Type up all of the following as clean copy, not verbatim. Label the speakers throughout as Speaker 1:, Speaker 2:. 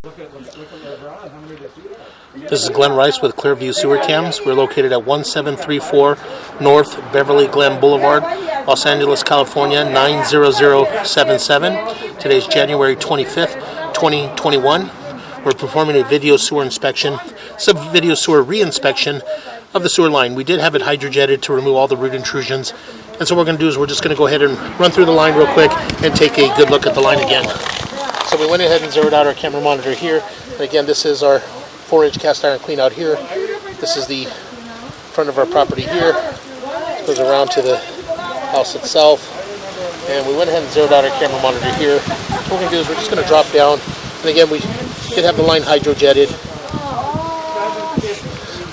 Speaker 1: This is Glen Rice with Clearview Sewer Cams. We're located at 1734 North Beverly Glen Boulevard, Los Angeles, California, 90077. Today's January 25th, 2021. We're performing a video sewer inspection, video sewer re-inspection of the sewer line. We did have it hydrojetted to remove all the root intrusions. And so what we're going to do is we're just going to go ahead and run through the line real quick and take a good look at the line again. So we went ahead and zeroed out our camera monitor here. And again, this is our 4-inch cast iron clean out here. This is the front of our property here. It goes around to the house itself. And we went ahead and zeroed out our camera monitor here. What we're going to do is we're just going to drop down. And again, we did have the line hydrojetted.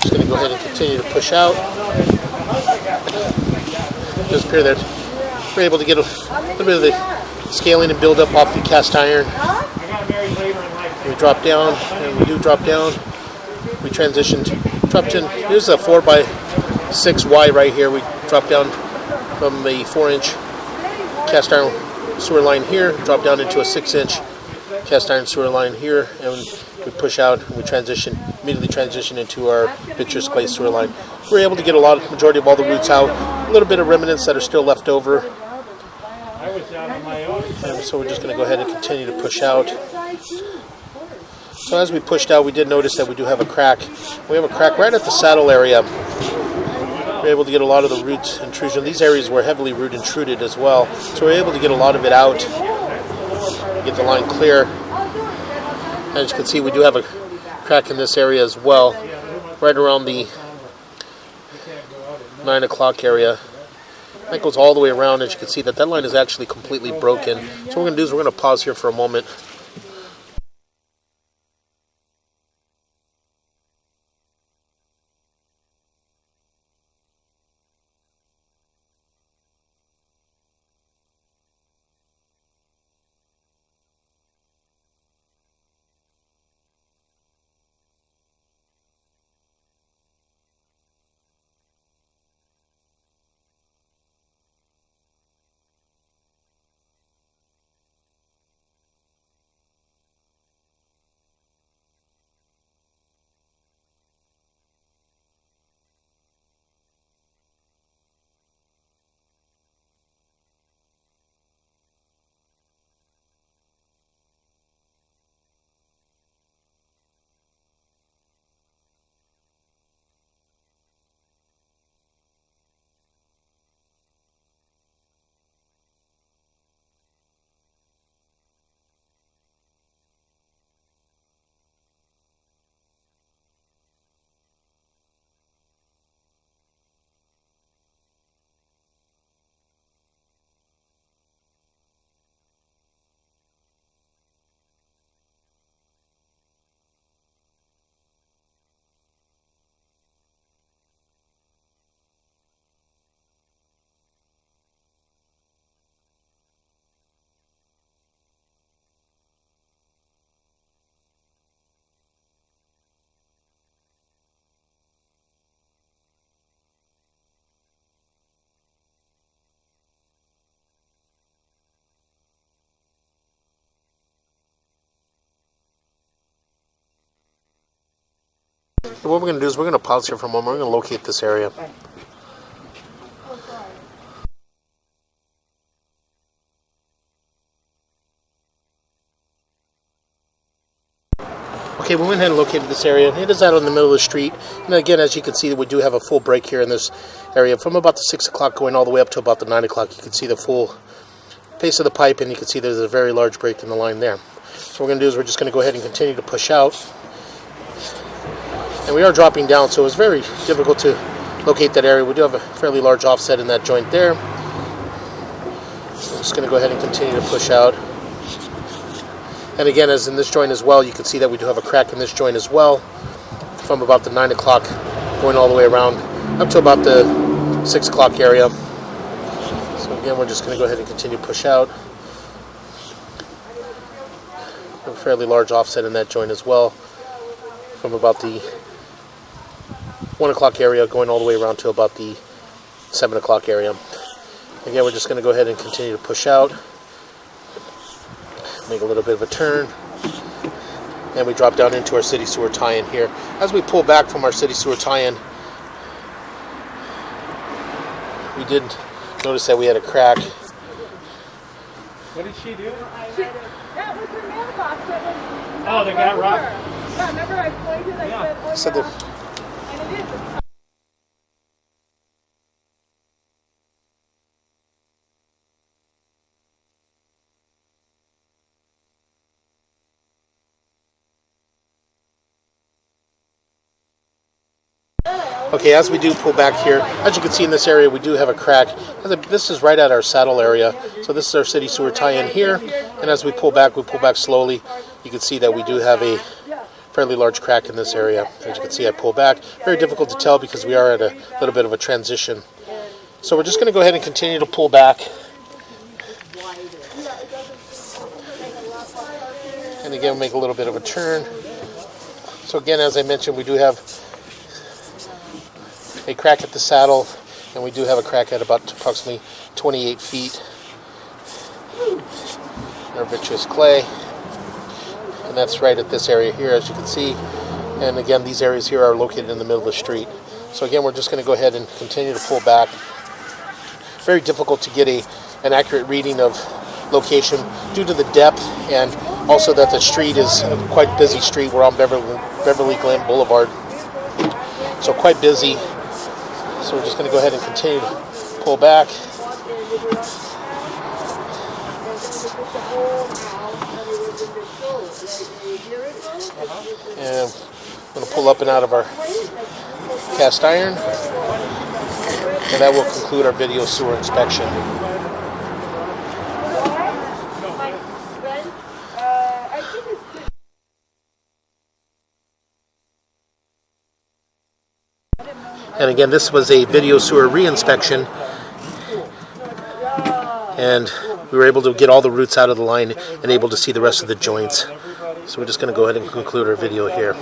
Speaker 1: Just going to go ahead and continue to push out. It does appear that we're able to get a little bit of the scaling and build up off the cast iron. We drop down, and we do drop down. We dropped in. Here's a 4x6 Y right here. We dropped down from the 4-inch cast iron sewer line here, drop down into a 6-inch cast iron sewer line here, and we push out and we immediately transition into our vitreous glaze sewer line. We're able to get majority of all the roots out, a little bit of remnants that are still left over. And so we're just going to go ahead and continue to push out. So as we pushed out, we did notice that we do have a crack. We have a crack right at the saddle area. We're able to get a lot of the root intrusion. These areas were heavily root intruded as well. So we're able to get a lot of it out, get the line clear. As you can see, we do have a crack in this area as well, right around the 9 o'clock area. That goes all the way around. As you can see, that line is actually completely broken. So what we're going to do is we're going to pause here for a moment. So what we're going to do is we're going to pause here for a moment. We're going to locate this area. Okay, we went ahead and located this area. It is out in the middle of the street. And again, as you can see, we do have a full break here in this area. From about the 6 o'clock going all the way up to about the 9 o'clock, you can see the full face of the pipe, and you can see there's a very large break in the line there. So what we're going to do is we're just going to go ahead and continue to push out. And we are dropping down, so it's very difficult to locate that area. We do have a fairly large offset in that joint there. So I'm just going to go ahead and continue to push out. And again, as in this joint as well, you can see that we do have a crack in this joint as well, from about the 9 o'clock going all the way around up to about the 6 o'clock area. So again, we're just going to go ahead and continue to push out. A fairly large offset in that joint as well, from about the 1 o'clock area going all the way around to about the 7 o'clock area. Again, we're just going to go ahead and continue to push out. Make a little bit of a turn. and we drop down into our city sewer tie-in here. As we pull back from our city sewer tie-in, we did notice that we had a crack.
Speaker 2: What did she do?
Speaker 3: That was her mailbox. That was,
Speaker 2: oh, they got robbed?
Speaker 3: Yeah, remember I pointed, I said, oh
Speaker 1: So
Speaker 3: yeah. And it is.
Speaker 1: Okay, as we do pull back here, as you can see in this area, we do have a crack. This is right at our saddle area. So this is our city sewer tie-in here. And as we pull back slowly. You can see that we do have a fairly large crack in this area. As you can see, I pull back. Very difficult to tell because we are at a little bit of a transition. So we're just going to go ahead and continue to pull back. And again, we'll make a little bit of a turn. So again, as I mentioned, we do have a crack at the saddle, and we do have a crack at about approximately 28 feet. Our vitreous clay, and that's right at this area here, as you can see. And again, these areas here are located in the middle of the street. So again, we're just going to go ahead and continue to pull back. Very difficult to get an accurate reading of location due to the depth, and also that the street is a quite busy street. We're on Beverly Glen Boulevard, so quite busy. So we're just going to go ahead and continue to pull back. And I'm going to pull up and out of our cast iron. And that will conclude our video sewer inspection. And again, this was a video sewer re-inspection, and we were able to get all the roots out of the line and able to see the rest of the joints. So we're just going to go ahead and conclude our video here.